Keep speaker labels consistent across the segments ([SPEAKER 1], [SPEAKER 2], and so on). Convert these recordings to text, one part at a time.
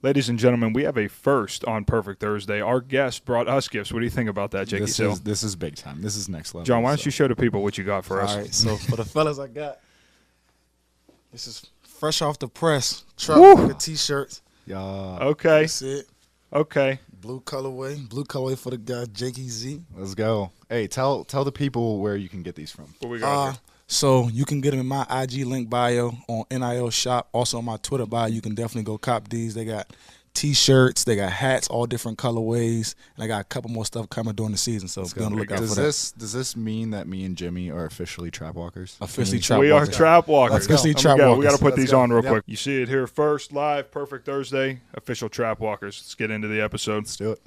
[SPEAKER 1] Ladies and gentlemen, we have a first on Perfect Thursday. Our guest brought us gifts. What do you think about that, Jake Zilinskas?
[SPEAKER 2] This is big time. This is next level.
[SPEAKER 1] John, why don't you show the people what you got for us?
[SPEAKER 3] All right, so for the fellas, I got this is fresh off the press. Truck T-shirts.
[SPEAKER 2] Yeah.
[SPEAKER 1] Okay.
[SPEAKER 3] That's it.
[SPEAKER 1] Okay.
[SPEAKER 3] Blue colorway for the guy, Jakey Z.
[SPEAKER 2] Let's go. Hey, tell the people where you can get these from.
[SPEAKER 1] What we got here?
[SPEAKER 3] So you can get them in my IG link bio on NIL Shop. Also on my Twitter bio, you can definitely go cop these. They got T-shirts, they got hats, all different colorways, and I got a couple more stuff coming during the season. So be on the lookout for that.
[SPEAKER 2] Does this mean that me and Jimmy are officially trap walkers?
[SPEAKER 3] Officially trap
[SPEAKER 1] We
[SPEAKER 3] walkers.
[SPEAKER 1] are trap walkers.
[SPEAKER 3] Officially trap walkers.
[SPEAKER 1] We got to put these on real
[SPEAKER 2] Yep.
[SPEAKER 1] quick. You see it here first, live, Perfect Thursday, official trap walkers. Let's get into the episode.
[SPEAKER 2] Let's do it.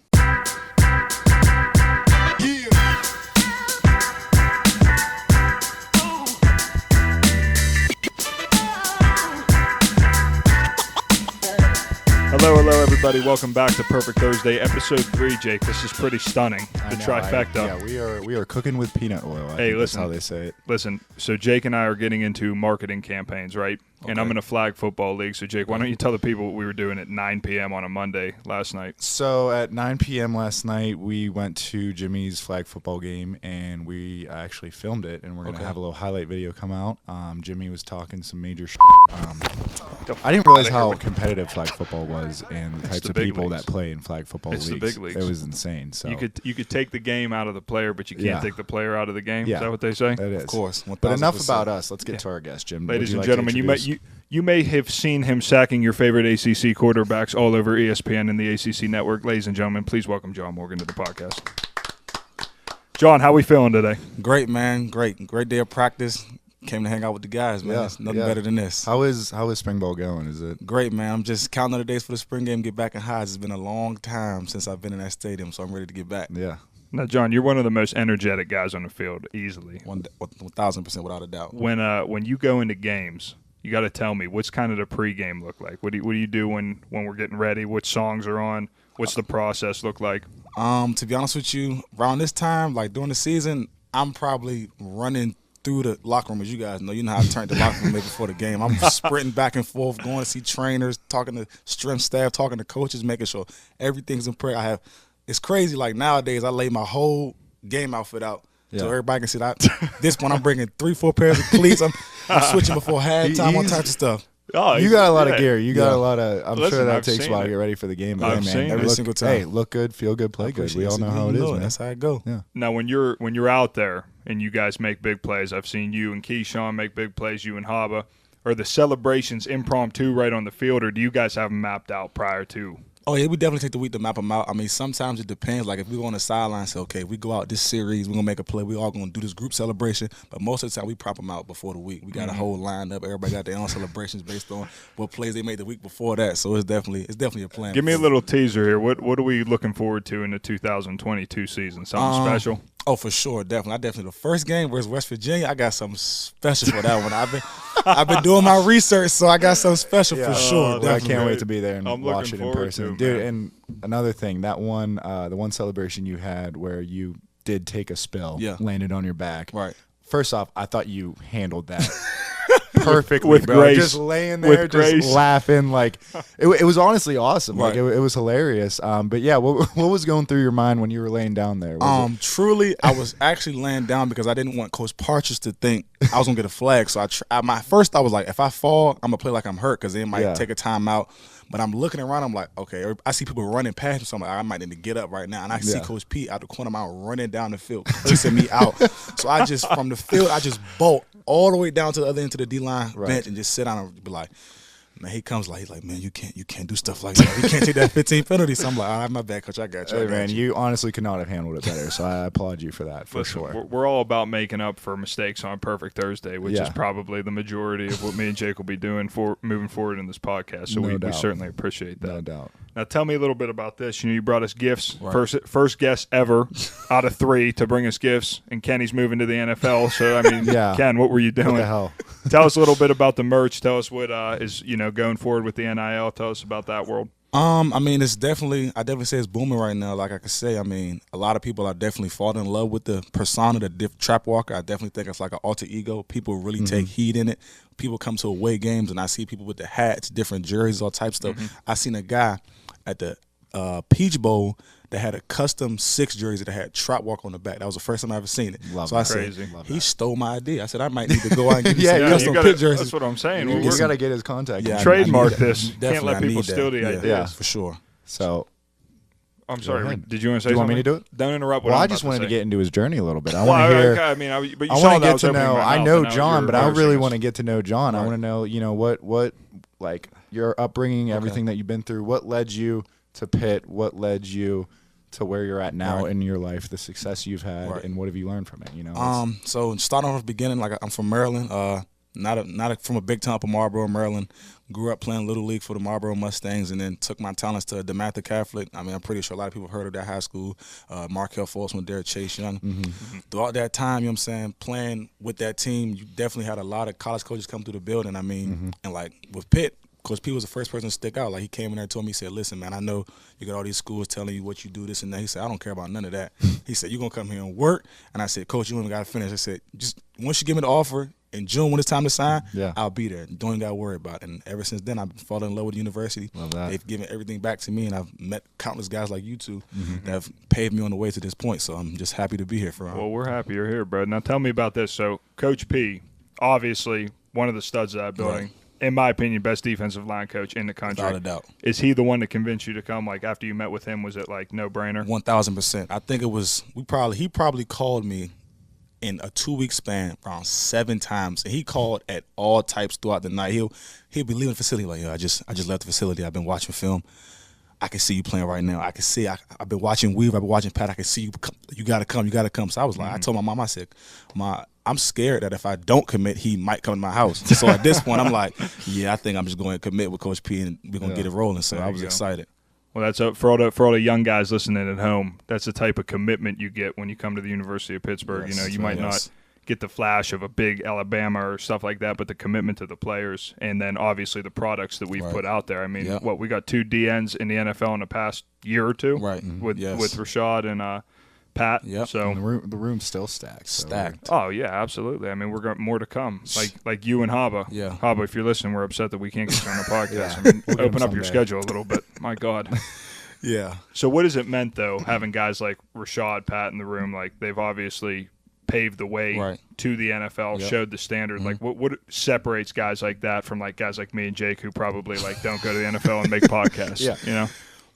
[SPEAKER 1] Hello, everybody. Welcome back to Perfect Thursday, episode 3, Jake. This is pretty stunning. The trifecta.
[SPEAKER 2] We are cooking with peanut oil. I think
[SPEAKER 1] listen.
[SPEAKER 2] that's how they say it.
[SPEAKER 1] Listen, so Jake and I are getting into marketing campaigns, right? Okay. And I'm in a flag football league. So, Jake, why don't you tell the people what we were doing at 9 p.m. on a Monday last night?
[SPEAKER 2] So at 9 p.m. last night, we went to Jimmy's flag football game, and we actually filmed it, and we're going to have a little highlight video come out. Jimmy was talking some major I didn't realize how competitive flag football was and the types of people that play in flag football leagues.
[SPEAKER 1] It's the big leagues.
[SPEAKER 2] It was insane. So
[SPEAKER 1] you could take the game out of the player, but you can't take the player out of the game.
[SPEAKER 2] Yeah.
[SPEAKER 1] Is that what they say?
[SPEAKER 2] It is.
[SPEAKER 3] Of course. 1000%.
[SPEAKER 2] But enough about us. Let's get to our guest, Jim.
[SPEAKER 1] Ladies and gentlemen, you may have seen him sacking your favorite ACC quarterbacks all over ESPN and the ACC network. Ladies and gentlemen, please welcome John Morgan to the podcast. John, how we feeling today?
[SPEAKER 3] Great, man. Great day of practice. Came to hang out with the guys, man. It's nothing better than this.
[SPEAKER 2] How is spring ball going? Is it
[SPEAKER 3] great, man? I'm just counting the days for the spring game, get back in highs. It's been a long time since I've been in that stadium, so I'm ready to get back.
[SPEAKER 2] Yeah.
[SPEAKER 1] Now, John, you're one of the most energetic guys on the field, easily.
[SPEAKER 3] 1,000% without a doubt.
[SPEAKER 1] When you go into games, you got to tell me, what's kind of the pregame look like? What do you do when we're getting ready? Which songs are on? What's the process look like?
[SPEAKER 3] To be honest with you, around this time, like during the season, I'm probably running through the locker room. As you guys know, how I turned the locker room before the game. I'm sprinting back and forth, going to see trainers, talking to strength staff, talking to coaches, making sure everything's in prayer. It's crazy. Like nowadays, I lay my whole game outfit out so everybody can see that. This one, I'm bringing 3-4 pairs of cleats. I'm switching before halftime, all types of stuff.
[SPEAKER 2] Oh, you got a lot of gear. You got a lot of. I'm sure that
[SPEAKER 1] I've
[SPEAKER 2] takes a while to get ready for the game. But
[SPEAKER 3] every single time.
[SPEAKER 2] Hey, look good, feel good, play good. We all know how it is, man.
[SPEAKER 3] That's how it go.
[SPEAKER 2] Yeah.
[SPEAKER 1] Now, when you're out there and you guys make big plays, I've seen you and Keyshawn make big plays. You and Haba. Are the celebrations impromptu right on the field, or do you guys have them mapped out prior to?
[SPEAKER 3] Oh, yeah, we definitely take the week to map them out. I mean, sometimes it depends. Like, if we go on the sideline and say, okay, we go out this series, we're going to make a play, we all going to do this group celebration. But most of the time, we prop them out before the week. We got a whole lineup. Everybody got their own celebrations based on what plays they made the week before that. So it's definitely a plan.
[SPEAKER 1] Give me a little teaser here. What are we looking forward to in the 2022 season? Something special?
[SPEAKER 3] Oh, for sure, definitely. The first game versus West Virginia, I got something special for that one. I've been doing my research, so I got something special for sure.
[SPEAKER 2] I can't wait to be there and watch it in
[SPEAKER 1] person,
[SPEAKER 2] person, dude. And another thing, that one, the one celebration you had where you did take a spill, landed on your back.
[SPEAKER 3] Right.
[SPEAKER 2] First off, I thought you handled that perfectly,
[SPEAKER 1] with
[SPEAKER 2] bro.
[SPEAKER 1] grace.
[SPEAKER 2] Just laying there, just laughing. Like it was honestly awesome. Like it was hilarious. But yeah, what was going through your mind when you were laying down there?
[SPEAKER 3] Truly, I was actually laying down because I didn't want Coach Partridge to think I was gonna get a flag. So I was like, if I fall, I'm gonna play like I'm hurt because they might take a timeout. But I'm looking around, I'm like, okay, I see people running past me, so I'm like, I might need to get up right now. And I see Coach Pete out the corner of my eye running down the field, chasing me out. So from the field, I just bolt all the way down to the other end of the D-line bench and just sit down and be like, man, he's like, man, you can't do stuff like that. You can't take that 15 penalty. So I'm like, all right, my bad, Coach, I got you.
[SPEAKER 2] Hey, man, you honestly could not have handled it better. So I applaud you for that, for sure.
[SPEAKER 1] We're all about making up for mistakes on Perfect Thursday, which is probably the majority of what me and Jake will be doing for moving forward in this podcast. So we certainly appreciate that.
[SPEAKER 2] No doubt.
[SPEAKER 1] Now, tell me a little bit about this. You brought us gifts. Right. First guest ever out of 3 to bring us gifts, and Kenny's moving to the NFL. So, I mean, Ken, what were you doing?
[SPEAKER 2] What the hell?
[SPEAKER 1] Tell us a little bit about the merch. Tell us what is going forward with the NIL. Tell us about that world.
[SPEAKER 3] I mean, it's definitely, I definitely say it's booming right now. Like I could say, I mean, a lot of people are definitely falling in love with the persona, the trap walker. I definitely think it's like an alter ego. People really take heed in it. People come to away games, and I see people with the hats, different jerseys, all types of stuff. I seen a guy at the Peach Bowl that had a custom 6 jersey that had Trap Walk on the back. That was the first time I ever seen it.
[SPEAKER 2] Love
[SPEAKER 3] so
[SPEAKER 2] that.
[SPEAKER 3] I said,
[SPEAKER 1] Crazy.
[SPEAKER 3] he stole my idea. I said, I might need to go out and get me
[SPEAKER 2] Yeah,
[SPEAKER 3] some
[SPEAKER 2] yeah,
[SPEAKER 3] custom pit jerseys.
[SPEAKER 1] That's what I'm saying.
[SPEAKER 2] You got to get his contact.
[SPEAKER 3] Yeah,
[SPEAKER 1] Trademark
[SPEAKER 3] I need that.
[SPEAKER 1] this. Can't
[SPEAKER 3] Definitely,
[SPEAKER 1] let
[SPEAKER 3] I
[SPEAKER 1] people
[SPEAKER 3] need
[SPEAKER 1] steal the
[SPEAKER 3] that.
[SPEAKER 1] ideas.
[SPEAKER 2] Yeah.
[SPEAKER 3] For sure.
[SPEAKER 2] So
[SPEAKER 1] I'm sorry.
[SPEAKER 2] ahead.
[SPEAKER 1] Did you want to say
[SPEAKER 2] Do you want
[SPEAKER 1] something?
[SPEAKER 2] me to do it?
[SPEAKER 1] Don't interrupt. What
[SPEAKER 2] Well,
[SPEAKER 1] I'm
[SPEAKER 2] I
[SPEAKER 1] about
[SPEAKER 2] just wanted to
[SPEAKER 1] say.
[SPEAKER 2] get into his journey a little bit. I
[SPEAKER 1] Well,
[SPEAKER 2] want to hear.
[SPEAKER 1] I mean, but you
[SPEAKER 2] I
[SPEAKER 1] saw
[SPEAKER 2] want
[SPEAKER 1] that
[SPEAKER 2] to
[SPEAKER 1] I
[SPEAKER 2] get
[SPEAKER 1] was
[SPEAKER 2] to
[SPEAKER 1] opening
[SPEAKER 2] know.
[SPEAKER 1] my
[SPEAKER 2] I
[SPEAKER 1] mouth,
[SPEAKER 2] know
[SPEAKER 1] and now
[SPEAKER 2] John,
[SPEAKER 1] you're
[SPEAKER 2] but I really
[SPEAKER 1] reversing
[SPEAKER 2] want to
[SPEAKER 1] us.
[SPEAKER 2] get to know John. I
[SPEAKER 3] Right.
[SPEAKER 2] want to know, what like your upbringing, everything that you've been through. What led you to Pitt? What led you to where you're at now in your life? The success you've had, and what have you learned from it? You know.
[SPEAKER 3] So starting off at the beginning, like I'm from Maryland. Not from a big town up in Marlboro, Maryland. Grew up playing Little League for the Marlboro Mustangs, and then took my talents to DeMatha Catholic. I mean, I'm pretty sure a lot of people have heard of that high school. Markel Folsom, Derek Chase Young. Throughout that time, you know what I'm saying, playing with that team, you definitely had a lot of college coaches come through the building. I mean, and like with Pitt, Coach P was the first person to stick out. Like, he came in there and told me, he said, listen, man, I know you got all these schools telling you what you do, this and that. He said, I don't care about none of that. He said, you're going to come here and work. And I said, Coach, you ain't got to finish. I said, just once you give me the offer in June when it's time to sign, I'll be there. Don't even got to worry about it. And ever since then, I've fallen in love with the university.
[SPEAKER 2] Love that.
[SPEAKER 3] They've given everything back to me, and I've met countless guys like you two that have paved me on the way to this point. So I'm just happy to be here for
[SPEAKER 1] Well, we're happy you're here, bro. Now tell me about this. So Coach P, obviously one of the studs of that building.
[SPEAKER 3] Right.
[SPEAKER 1] In my opinion, best defensive line coach in the country.
[SPEAKER 3] Without a doubt.
[SPEAKER 1] Is he the one that convinced you to come? Like, after you met with him, was it like no brainer?
[SPEAKER 3] 1,000%. I think it was. He probably called me in a 2-week span around 7 times, and he called at all types throughout the night. He'll be leaving the facility like, yo, I just left the facility. I've been watching film. I can see you playing right now. I can see. I've been watching Weave. I've been watching Pat. I can see you. You gotta come. You gotta come. So I was like, I told my mom, I said, I'm scared that if I don't commit, he might come to my house. So at this point, I'm like, yeah, I think I'm just going to commit with Coach P, and we're gonna get it rolling. So I was excited.
[SPEAKER 1] Well, that's for all the young guys listening at home. That's the type of commitment you get when you come to the University of Pittsburgh.
[SPEAKER 3] Yes,
[SPEAKER 1] you know, you might not get the flash of a big Alabama or stuff like that, but the commitment to the players, and then obviously the products that we've put out there. I mean, we got 2 DNs in the NFL in the past year or two, with Rashad and Pat. So
[SPEAKER 2] and the room's still stacked.
[SPEAKER 3] Stacked.
[SPEAKER 1] Oh yeah, absolutely. I mean, we're got more to come. Like you and Haba.
[SPEAKER 3] Yeah.
[SPEAKER 1] Haba, if you're listening, we're upset that we can't get you on the podcast. I mean,
[SPEAKER 2] We'll
[SPEAKER 1] open up your schedule a little bit. My God.
[SPEAKER 3] Yeah.
[SPEAKER 1] So what has it meant though, having guys like Rashad, Pat in the room? Like, they've obviously paved the way to the NFL, showed the standard. Like, what separates guys like that from like guys like me and Jake, who probably like don't go to the NFL and make podcasts? You know.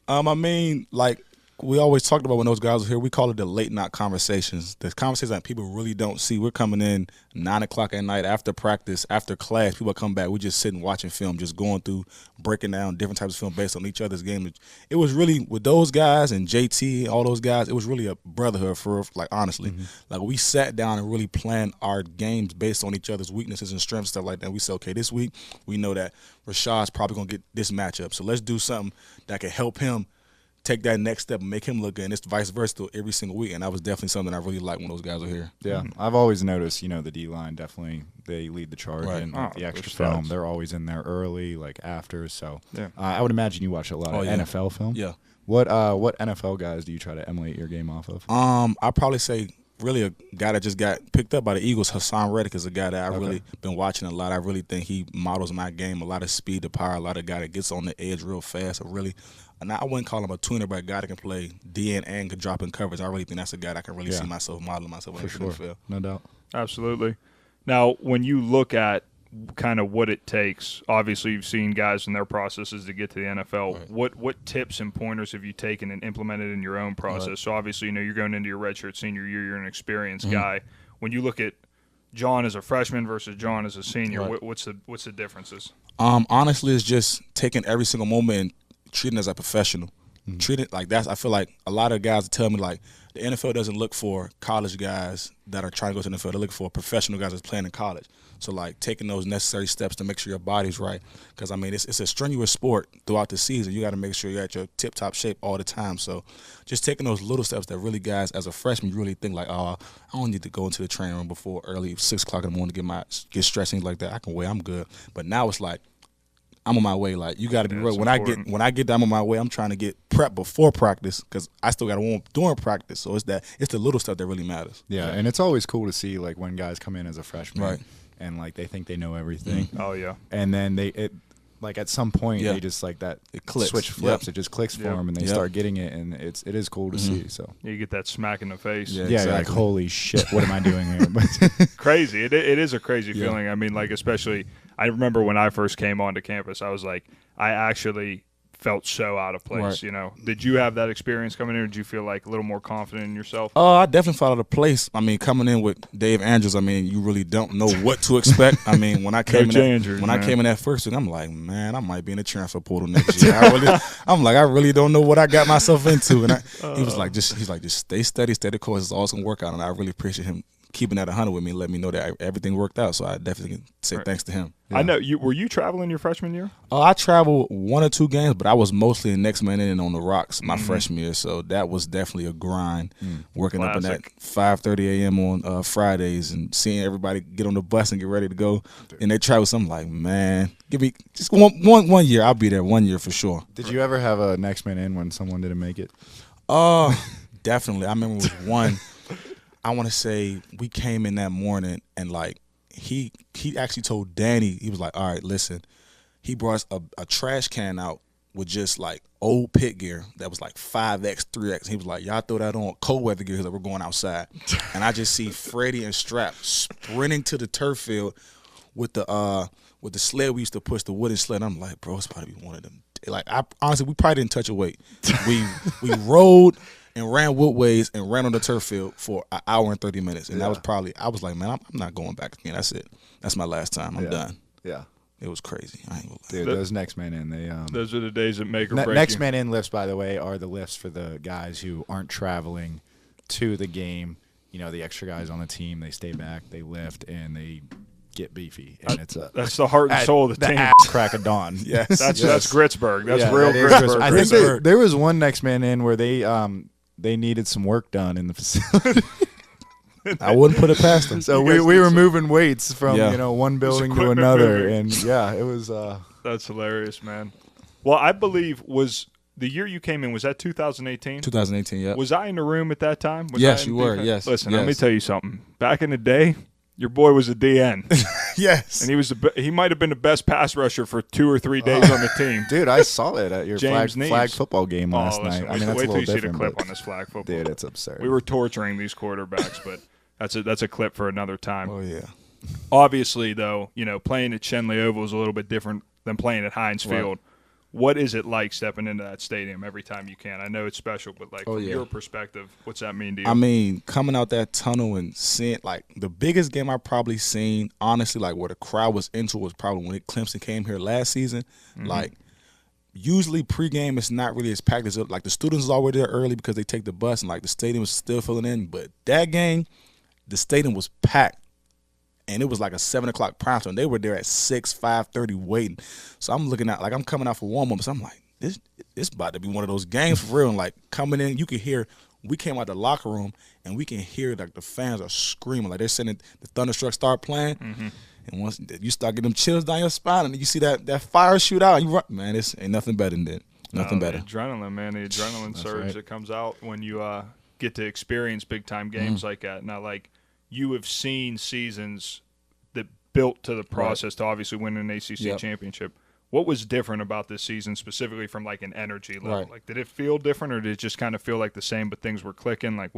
[SPEAKER 3] I mean, like we always talked about when those guys were here, we call it the late night conversations. The conversations that people really don't see. We're coming in 9 o'clock at night after practice, after class. People come back. We're just sitting watching film, just going through, breaking down different types of film based on each other's game. It was really, with those guys and JT, all those guys, it was really a brotherhood for, like, honestly. Like, we sat down and really planned our games based on each other's weaknesses and strengths, stuff like that. We said, okay, this week we know that Rashad's probably going to get this matchup. So let's do something that can help him take that next step and make him look good, and it's vice versa every single week. And that was definitely something I really liked when those guys were here.
[SPEAKER 2] Yeah, I've always noticed, the D-line definitely, they lead the charge and the extra film. They're always in there early, like after. So I would imagine you watch a lot of NFL film.
[SPEAKER 3] Yeah.
[SPEAKER 2] What NFL guys do you try to emulate your game off of?
[SPEAKER 3] I'd probably say really a guy that just got picked up by the Eagles, Hassan Reddick, is a guy that I really been watching a lot. I really think he models my game, a lot of speed to power, a lot of guy that gets on the edge real fast. And I wouldn't call him a tweener, but a guy that can play DN and can drop in coverage. I really think that's a guy that I can really see myself modeling myself in the NFL.
[SPEAKER 2] No doubt.
[SPEAKER 1] Absolutely. Now, when you look at kind of what it takes, obviously you've seen guys in their processes to get to the NFL. What tips and pointers have you taken and implemented in your own process? So obviously, you're going into your redshirt senior year, you're an experienced guy. When you look at John as a freshman versus John as a senior, what's the differences?
[SPEAKER 3] Honestly, it's just taking every single moment and treating it as a professional. Treat it like that. I feel like a lot of guys tell me, like, the NFL doesn't look for college guys that are trying to go to the NFL. They look for professional guys that's playing in college. So, like, taking those necessary steps to make sure your body's right. Because, I mean, it's a strenuous sport throughout the season. You got to make sure you're at your tip-top shape all the time. So, just taking those little steps that really, guys, as a freshman, you really think, like, I don't need to go into the training room before early 6 o'clock in the morning to get stressed, things like that. I can wait. I'm good. But now it's like, I'm on my way. Like, you got to be real. When
[SPEAKER 1] important.
[SPEAKER 3] I get down on my way, I'm trying to get prep before practice because I still got to warm up during practice. So it's the little stuff that really matters.
[SPEAKER 2] Yeah, and it's always cool to see like when guys come in as a freshman,
[SPEAKER 3] Right.
[SPEAKER 2] and like they think they know everything.
[SPEAKER 1] Oh yeah.
[SPEAKER 2] And then like at some point
[SPEAKER 3] Yeah.
[SPEAKER 2] they just like that
[SPEAKER 3] It clicks.
[SPEAKER 2] switch flips.
[SPEAKER 3] Yep.
[SPEAKER 2] It just clicks for
[SPEAKER 1] Yep.
[SPEAKER 2] them, and they
[SPEAKER 3] Yep.
[SPEAKER 2] start getting it, and it is cool to see. So
[SPEAKER 1] You get that smack in the face.
[SPEAKER 3] Yeah.
[SPEAKER 2] yeah, you're like
[SPEAKER 3] Exactly.
[SPEAKER 2] holy shit, what am I doing here?
[SPEAKER 1] Crazy. It is a crazy
[SPEAKER 3] Yeah.
[SPEAKER 1] feeling. I mean, like, especially, I remember when I first came onto campus, I was like, I actually felt so out of place,
[SPEAKER 3] Right.
[SPEAKER 1] you know. Did you have that experience coming in, or did you feel like a little more confident in yourself?
[SPEAKER 3] I definitely felt out of place. I mean, coming in with Dave Andrews, I mean, you really don't know what to expect. I mean, when I came
[SPEAKER 1] Coach
[SPEAKER 3] in,
[SPEAKER 1] Andrews,
[SPEAKER 3] when
[SPEAKER 1] man.
[SPEAKER 3] I came in that first week, I'm like, man, I might be in the transfer portal next year. I'm like, I really don't know what I got myself into. And he was like, he's like, just stay steady, stay the course. It's all gonna work out. And I really appreciate him keeping that 100 with me and letting me know that everything worked out. So I definitely can say thanks to him.
[SPEAKER 1] I know were you traveling your freshman year?
[SPEAKER 3] I traveled 1 or 2 games, but I was mostly the next man in and on the rocks my freshman year. So that was definitely a grind, working up in that
[SPEAKER 1] Classic.
[SPEAKER 3] 5:30 a.m. on Fridays and seeing everybody get on the bus and get ready to go. And they travel. So I'm like, man, give me just one year. I'll be there 1 year for sure.
[SPEAKER 2] Did you ever have a next man in when someone didn't make it?
[SPEAKER 3] Definitely. I remember it was one. I want to say we came in that morning and like he actually told Danny, he was like, all right, listen. He brought us a trash can out with just like old pit gear that was like 5X, 3X. He was like, y'all throw that on cold weather gear that we're going outside. And I just see Freddie and Strap sprinting to the turf field with the sled we used to push, the wooden sled. I'm like, bro, it's probably one of them. Like, honestly, we probably didn't touch a weight. We rode and ran woodways and ran on the turf field for an hour and 30 minutes. And that was probably, I was like, man, I'm not going back again. That's it. That's my last time. I'm done.
[SPEAKER 2] Yeah.
[SPEAKER 3] It was crazy. I ain't gonna lie.
[SPEAKER 2] Dude, those next man in, they
[SPEAKER 1] Those are the days that make or break
[SPEAKER 2] next
[SPEAKER 1] you.
[SPEAKER 2] man in lifts, by the way, are the lifts for the guys who aren't traveling to the game. You know, the extra guys on the team, they stay back, they lift, and they get beefy. And
[SPEAKER 1] That's the heart and soul of the team.
[SPEAKER 2] Crack of dawn.
[SPEAKER 3] Yes.
[SPEAKER 1] That's Gritzburg. That's
[SPEAKER 2] Yeah,
[SPEAKER 1] real
[SPEAKER 2] that is
[SPEAKER 1] Gritzburg.
[SPEAKER 2] I think there was one next man in where they needed some work done in the facility.
[SPEAKER 3] I wouldn't put it past them.
[SPEAKER 2] So
[SPEAKER 1] You guys
[SPEAKER 2] we
[SPEAKER 1] did
[SPEAKER 2] were
[SPEAKER 1] some-
[SPEAKER 2] moving weights from
[SPEAKER 3] Yeah.
[SPEAKER 2] one building to
[SPEAKER 1] equipment
[SPEAKER 2] another,
[SPEAKER 1] moving.
[SPEAKER 2] and yeah, it was.
[SPEAKER 1] That's hilarious, man. Well, I believe was the year you came in, was that 2018?
[SPEAKER 3] 2018, yeah.
[SPEAKER 1] Was I in the room at that time? Was
[SPEAKER 3] Yes,
[SPEAKER 1] I in
[SPEAKER 3] you were,
[SPEAKER 1] defense?
[SPEAKER 3] yes,
[SPEAKER 1] Listen, let me
[SPEAKER 3] yes.
[SPEAKER 1] tell you something. Back in the day, your boy was a DN,
[SPEAKER 3] Yes.
[SPEAKER 1] and he might have been the best pass rusher for 2 or 3 days on the team.
[SPEAKER 2] Dude, I saw it at your
[SPEAKER 1] James
[SPEAKER 2] flag
[SPEAKER 1] Neves.
[SPEAKER 2] football game last
[SPEAKER 1] listen,
[SPEAKER 2] night. I mean, that's
[SPEAKER 1] wait
[SPEAKER 2] a
[SPEAKER 1] till
[SPEAKER 2] little
[SPEAKER 1] you see the
[SPEAKER 2] different.
[SPEAKER 1] clip
[SPEAKER 2] but-
[SPEAKER 1] on this flag football.
[SPEAKER 2] Dude, it's absurd.
[SPEAKER 1] We were torturing these quarterbacks, but that's a clip for another time.
[SPEAKER 3] Oh, yeah.
[SPEAKER 1] Obviously, though, playing at Shenley Oval is a little bit different than playing at Heinz
[SPEAKER 3] Right.
[SPEAKER 1] Field. What is it like stepping into that stadium every time you can? I know it's special, but from
[SPEAKER 3] yeah.
[SPEAKER 1] your perspective, what's that mean to you?
[SPEAKER 3] I mean, coming out that tunnel and seeing, like, the biggest game I've probably seen, honestly, like, where the crowd was into was probably when Clemson came here last season. Like, usually pregame is not really as packed as, like, the students is already there early because they take the bus and, like, the stadium is still filling in. But that game, the stadium was packed. And it was like a 7 o'clock prime time. They were there at 5:30 waiting. So I'm looking out, like I'm coming out for warm-ups. I'm like, this about to be one of those games for real. And like coming in, you can hear, we came out the locker room and we can hear like the fans are screaming. Like they're saying the Thunderstruck start playing. And once you start getting them chills down your spine and you see that fire shoot out, you run, man, this ain't nothing better than that. Nothing better.
[SPEAKER 1] The adrenaline, man. The adrenaline surge
[SPEAKER 2] right.
[SPEAKER 1] that comes out when you get to experience big-time games like that. Now, like, you have seen seasons that built to the process to obviously win an ACC championship. What was different about this season specifically from, like, an energy level?
[SPEAKER 3] Right.
[SPEAKER 1] Like, did it feel different or did it just kind of feel like the same but things were clicking? Like,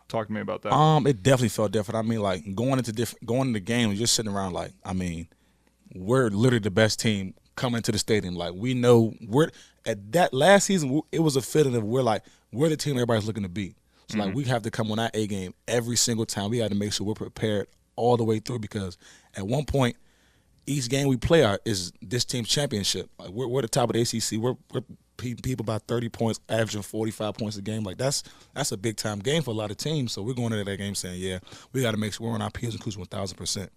[SPEAKER 1] talk to me about that.
[SPEAKER 3] It definitely felt different. I mean, like going into the game and just sitting around, like, I mean, we're literally the best team coming to the stadium. Like we know we're at that last season. It was a feeling of we're the team everybody's looking to beat. So like we have to come on our A game every single time. We got to make sure we're prepared all the way through because at one point, each game we play is this team's championship. Like we're the top of the ACC. We're people by 30 points, averaging 45 points a game. Like that's a big time game for a lot of teams. So we're going into that game saying, yeah, we got to make sure we're on our P's and Q's 1,000%.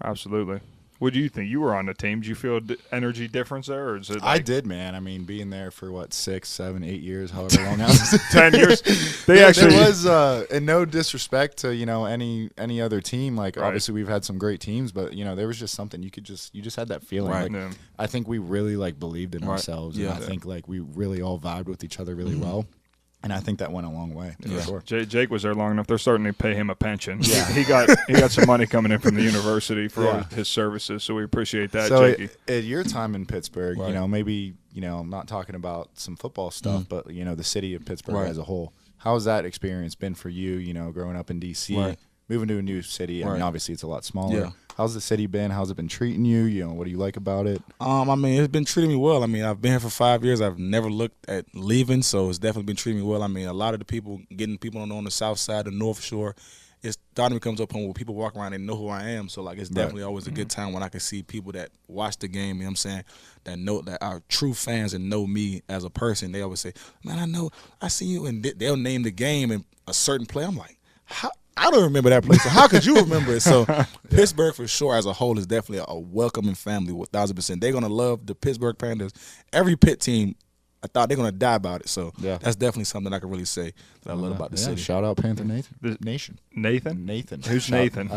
[SPEAKER 1] Absolutely. What do you think? You were on the team. Did you feel energy difference there, or is it?
[SPEAKER 2] I did, man. I mean, being there for what 6, 7, 8 years, however long I was.
[SPEAKER 1] 10 years.
[SPEAKER 2] There was, and no disrespect to any other team. Like obviously we've had some great teams, but there was just something you just had that feeling.
[SPEAKER 3] Right.
[SPEAKER 2] Like, I think we really believed in ourselves, and I think we really all vibed with each other really well. And I think that went a long way. For sure.
[SPEAKER 1] Jake was there long enough. They're starting to pay him a pension. Yeah. he got some money coming in from the university for all his services, so we appreciate that, Jakey.
[SPEAKER 2] At your time in Pittsburgh, maybe, I'm not talking about some football stuff, but, the city of Pittsburgh as a whole. How has that experience been for you, growing up in D.C., moving to a new city? I mean, obviously it's a lot smaller. Yeah. How's the city been? How's it been treating you? What do you like about it?
[SPEAKER 3] I mean, it's been treating me well. I mean, I've been here for 5 years. I've never looked at leaving, so it's definitely been treating me well. I mean, a lot of the people, getting people on the south side, the North Shore, it's starting to come to a point where people walk around and know who I am. So, like, it's definitely always a good time when I can see people that watch the game, you know what I'm saying, that know, that are true fans and know me as a person. They always say, man, I see you, and they'll name the game and a certain play. I'm like, how? I don't remember that place. So how could you remember it? So Pittsburgh, for sure, as a whole, is definitely a welcoming family, 1,000%. They're going to love the Pittsburgh Panthers. Every Pitt team, I thought they're going to die about it. So that's definitely something I can really say that I love about the city.
[SPEAKER 2] Shout out Panther Nation.
[SPEAKER 1] Nathan? Who's Nathan?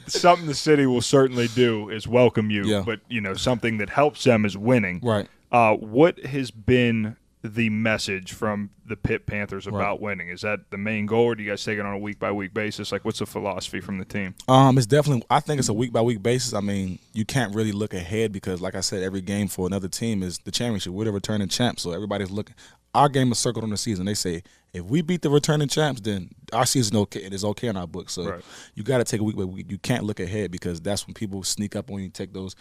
[SPEAKER 1] Something the city will certainly do is welcome you, but, something that helps them is winning.
[SPEAKER 3] Right.
[SPEAKER 1] What has been the message from the Pitt Panthers about winning? Is that the main goal, or do you guys take it on a week-by-week basis? Like, what's the philosophy from the team?
[SPEAKER 3] It's definitely, I think it's a week-by-week basis. I mean, you can't really look ahead because, like I said, every game for another team is the championship. We're the returning champs, so everybody's looking. Our game is circled on the season. They say, if we beat the returning champs, then our season is okay in our book. So you got to take a week by week. You can't look ahead because that's when people sneak up on you. Take those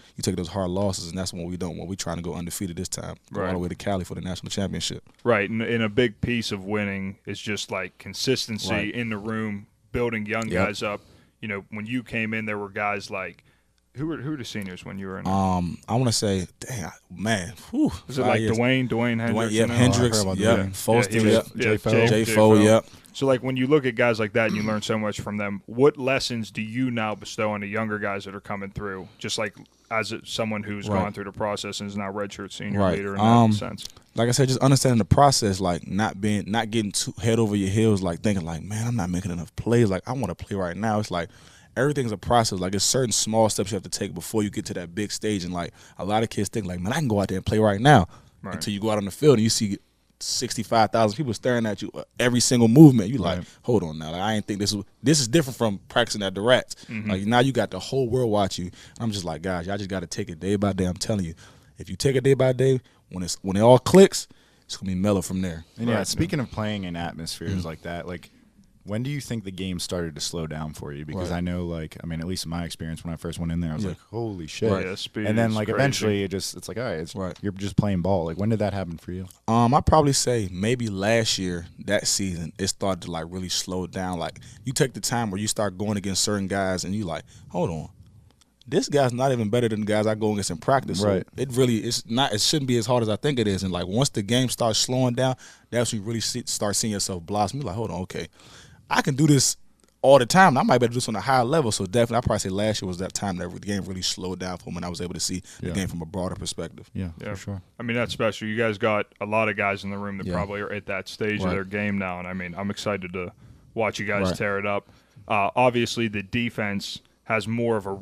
[SPEAKER 3] hard losses, and that's when we don't. When we're trying to go undefeated this time, go all the way to Cali for the national championship.
[SPEAKER 1] Right, and a big piece of winning is just like consistency in the room, building young guys up. When you came in, there were guys like. Who were the seniors when you were in?
[SPEAKER 3] I want to say, dang, man. Whew,
[SPEAKER 1] was it like Dwayne Hendricks?
[SPEAKER 3] Hendricks, Foster, J. Foe, yep.
[SPEAKER 1] So, like, when you look at guys like that and you learn so much from them, what lessons do you now bestow on the younger guys that are coming through, just like as someone who's gone through the process and is now redshirt senior leader in that sense?
[SPEAKER 3] Like I said, just understanding the process, like not getting too head over your heels, like thinking like, man, I'm not making enough plays. Like, I want to play right now. It's like, everything's a process. Like, there's certain small steps you have to take before you get to that big stage. And, like, a lot of kids think, like, man, I can go out there and play right now. Until you go out on the field and you see 65,000 people staring at you every single movement. You like, hold on now. Like, I ain't think this is different from practicing at the Rats. Like, now you got the whole world watch you. I'm just like, guys, y'all just got to take it day by day. I'm telling you, if you take it day by day, when it all clicks, it's going to be mellow from there.
[SPEAKER 2] And, speaking of playing in atmospheres like that, like, when do you think the game started to slow down for you? Because I know, like, I mean, at least in my experience, when I first went in there, I was like, holy shit. And then, like, eventually it's like, all right, you're just playing ball. Like, when did that happen for you?
[SPEAKER 3] I'd probably say maybe last year, that season, it started to, like, really slow down. Like, you take the time where you start going against certain guys and you like, hold on. This guy's not even better than the guys I go against in practice. So it shouldn't be as hard as I think it is. And, like, once the game starts slowing down, that's when you really start seeing yourself blossom. You're like, hold on, okay. I can do this all the time. I might be able to do this on a higher level. So definitely, I'd probably say last year was that time that the game really slowed down for me, and I was able to see the game from a broader perspective.
[SPEAKER 2] Yeah, for sure.
[SPEAKER 1] I mean, that's special. You guys got a lot of guys in the room that probably are at that stage of their game now, and I mean, I'm excited to watch you guys tear it up. Obviously, the defense has more of a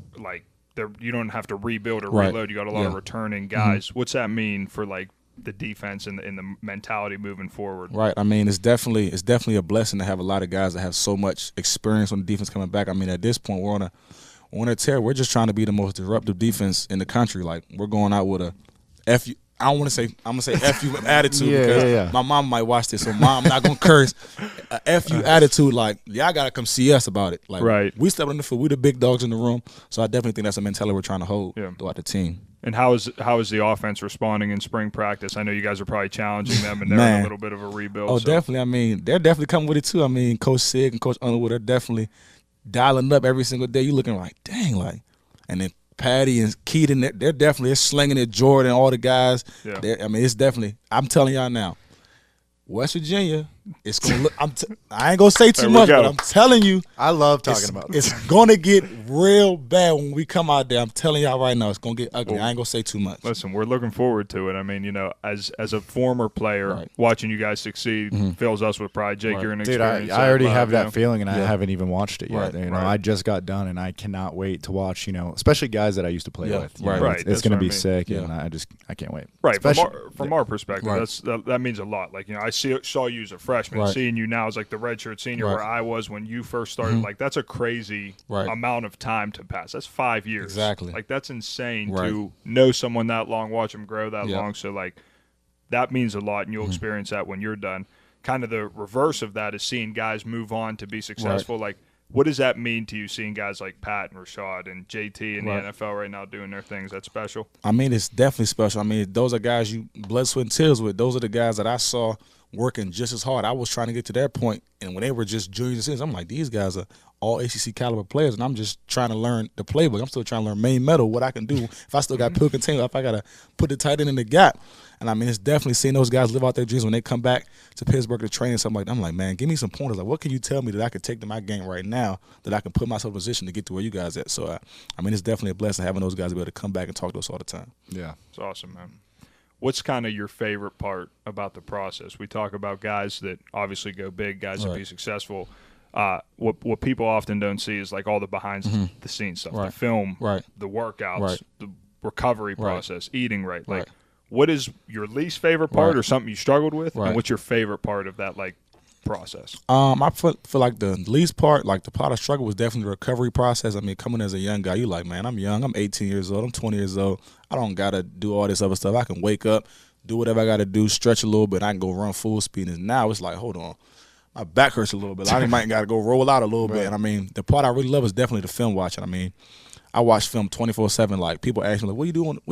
[SPEAKER 1] you don't have to rebuild or reload. You got a lot of returning guys. What's that mean for like the defense and the mentality moving forward?
[SPEAKER 3] Right. I mean, it's definitely a blessing to have a lot of guys that have so much experience on the defense coming back. I mean, at this point, we're on a tear. We're just trying to be the most disruptive defense in the country. Like, we're going out with a FU. I'm gonna say FU attitude because my mom might watch this, so mom, I'm not gonna curse. A FU attitude, like, y'all gotta come see us about it. Like, we step on the field, we the big dogs in the room. So I definitely think that's a mentality we're trying to hold throughout the team.
[SPEAKER 1] And how is the offense responding in spring practice? I know you guys are probably challenging them, and they're in a little bit of a rebuild.
[SPEAKER 3] Oh, definitely. I mean, they're definitely coming with it too. I mean, Coach Sig and Coach Underwood are definitely dialing up every single day. You looking like, dang, like, and then Patty and Keaton, they're slinging it. Jordan, all the guys. I mean, it's definitely. I'm telling y'all now, West Virginia, It's gonna look. I ain't gonna say too much, but I'm telling you,
[SPEAKER 2] I love talking about this.
[SPEAKER 3] It's gonna get real bad when we come out there. I'm telling y'all right now, it's gonna get ugly. I ain't gonna say too much.
[SPEAKER 1] Listen, we're looking forward to it. I mean, as a former player, watching you guys succeed fills us with pride. Jake, you're an experienced.
[SPEAKER 2] Dude, I already have that feeling, and I haven't even watched it yet.
[SPEAKER 3] Right.
[SPEAKER 2] I just got done, and I cannot wait to watch. Especially guys that I used to play with.
[SPEAKER 1] Right.
[SPEAKER 2] It's gonna be sick, and I can't wait.
[SPEAKER 1] Right. From our perspective, that means a lot. Like I saw you as a freshman, seeing you now as like the redshirt senior where I was when you first started. Like that's a crazy amount of time to pass. That's 5 years.
[SPEAKER 3] Exactly.
[SPEAKER 1] Like that's insane to know someone that long, watch them grow that long. So like that means a lot, and you'll experience that when you're done. Kind of the reverse of that is seeing guys move on to be successful. Like what does that mean to you, seeing guys like Pat and Rashad and JT in the NFL right now doing their things? That's special?
[SPEAKER 3] I mean, it's definitely special. I mean, those are guys you blood, sweat, and tears with. Those are the guys that I saw working just as hard. I was trying to get to that point, and when they were just juniors and seniors, I'm like, these guys are all ACC caliber players, and I'm just trying to learn the playbook. I'm still trying to learn main metal, what I can do. If I still got pill container, if I got to put the tight end in the gap. And, I mean, it's definitely seeing those guys live out their dreams when they come back to Pittsburgh to train and something like that. I'm like, man, give me some pointers. Like, what can you tell me that I could take to my game right now that I can put myself in a position to get to where you guys at? So, I mean, it's definitely a blessing having those guys be able to come back and talk to us all the time.
[SPEAKER 2] Yeah.
[SPEAKER 1] It's awesome, man. What's kind of your favorite part about the process? We talk about guys that obviously go big, guys that be successful. What people often don't see is like all the behind the scenes stuff, the film, the workouts, the recovery process, eating right. Like, what is your least favorite part or something you struggled with? And what's your favorite part of that like process?
[SPEAKER 3] I feel like the least part, like the part of struggle, was definitely the recovery process. I mean, coming as a young guy, you like, man, I'm young. I'm 18 years old. I'm 20 years old. I don't got to do all this other stuff. I can wake up, do whatever I got to do, stretch a little bit. I can go run full speed. And now it's like, hold on. My back hurts a little bit. I might got to go roll out a little bit. And, I mean, the part I really love is definitely the film watching. I mean, I watch film 24/7. Like, people ask me, like, what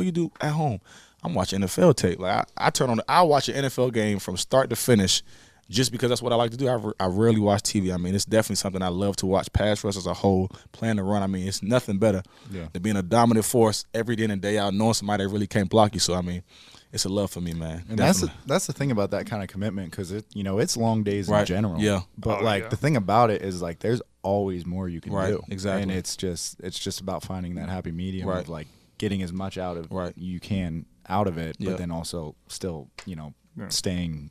[SPEAKER 3] you do at home? I'm watching NFL tape. Like, I watch an NFL game from start to finish just because that's what I like to do. I rarely watch TV. I mean, it's definitely something I love to watch. Pass rush as a whole, playing the run. I mean, it's nothing better than being a dominant force every day in and day out, knowing somebody that really can't block you. So, I mean, it's a love for me, man.
[SPEAKER 2] And that's the thing about that kind of commitment, because it's long days in general.
[SPEAKER 3] Yeah.
[SPEAKER 2] But the thing about it is like there's always more you can do.
[SPEAKER 3] Exactly.
[SPEAKER 2] And it's just about finding that happy medium of like getting as much out of you can out of it, but then also still staying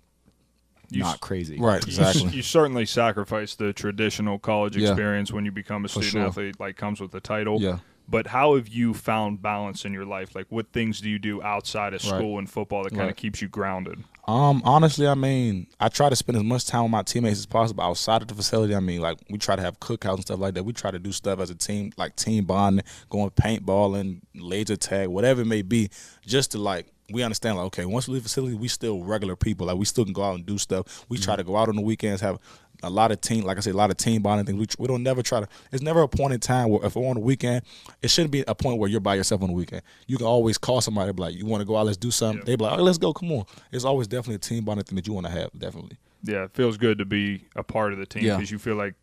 [SPEAKER 2] not crazy.
[SPEAKER 3] Right, exactly.
[SPEAKER 1] You certainly sacrifice the traditional college experience when you become a student athlete, like comes with the title.
[SPEAKER 3] Yeah.
[SPEAKER 1] But how have you found balance in your life? Like, what things do you do outside of school and football that kind of keeps you grounded?
[SPEAKER 3] Honestly, I mean, I try to spend as much time with my teammates as possible outside of the facility. I mean, like, we try to have cookouts and stuff like that. We try to do stuff as a team, like team bonding, going paintballing, laser tag, whatever it may be, just to, like, we understand, like, okay, once we leave the facility, we still regular people. Like, we still can go out and do stuff. We try to go out on the weekends, have a lot of team, like I said, a lot of team bonding things. We don't never try to. It's never a point in time where if we're on the weekend, it shouldn't be a point where you're by yourself on the weekend. You can always call somebody, be like, you want to go out, let's do something. Yeah. They be like, let's go, come on. It's always definitely a team bonding thing that you want to have, definitely.
[SPEAKER 1] Yeah, it feels good to be a part of the team because you feel like,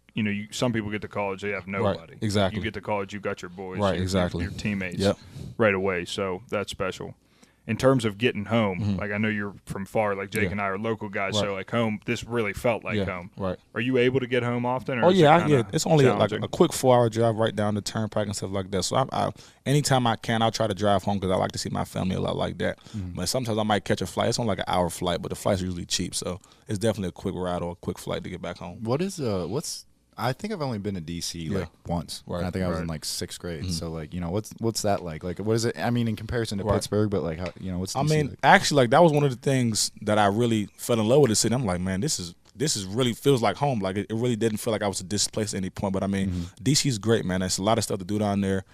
[SPEAKER 1] some people get to college, they have nobody.
[SPEAKER 3] Right, exactly.
[SPEAKER 1] You get to college, you got your boys, your teammates right away. So that's special. In terms of getting home, like I know you're from far, like Jake and I are local guys, so like home, this really felt like home.
[SPEAKER 3] Right.
[SPEAKER 1] Are you able to get home often? Or
[SPEAKER 3] It's only like a quick 4-hour drive right down the turnpike and stuff like that. So I anytime I can, I'll try to drive home because I like to see my family a lot like that. But sometimes I might catch a flight. It's only like an hour flight, but the flights are usually cheap, so it's definitely a quick ride or a quick flight to get back home.
[SPEAKER 2] I think I've only been to DC like once.
[SPEAKER 3] Right.
[SPEAKER 2] And I think I was in like 6th grade. So like, what's that like? Like, what is it? I mean, in comparison to Pittsburgh, but like, how, what's DC like?
[SPEAKER 3] Actually, like that was one of the things that I really fell in love with the city. I'm like, man, this is really feels like home. Like it really didn't feel like I was displaced at any point. But I mean, DC is great, man. There's a lot of stuff to do down there.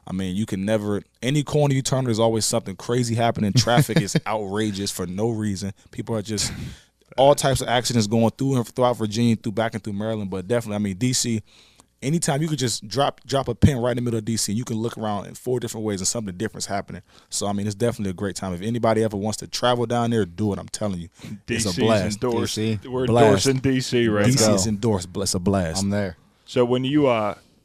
[SPEAKER 3] I mean, you can never any corner you turn, there's always something crazy happening. Traffic is outrageous for no reason. People are just all types of accidents going throughout Virginia, back and through Maryland. But definitely, I mean, DC, anytime you could just drop a pin right in the middle of DC, you can look around in 4 different ways and something different's happening. So, I mean, it's definitely a great time. If anybody ever wants to travel down there, do it. I'm telling you. It's a blast.
[SPEAKER 1] DC. We're endorsing DC right now.
[SPEAKER 3] DC is endorsed. It's a blast.
[SPEAKER 2] I'm there.
[SPEAKER 1] So when you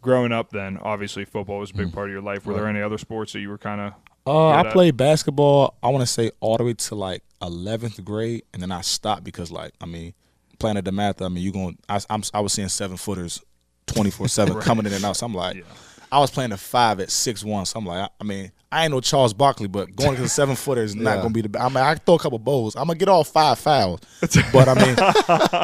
[SPEAKER 1] growing up then, obviously football was a big part of your life. Were there any other sports that you were kind of
[SPEAKER 3] I played basketball, I want to say all the way to like 11th grade, and then I stopped because, like, I mean, playing at the math, I mean, I was seeing 7-footers 24/7 coming in and out. So I'm like, I was playing a 5 at 6'1". So I'm like, I mean, I ain't no Charles Barkley, but going to the 7-footer is not going to be the. I mean, I throw a couple bowls. I'm gonna get all 5 fouls, but I mean,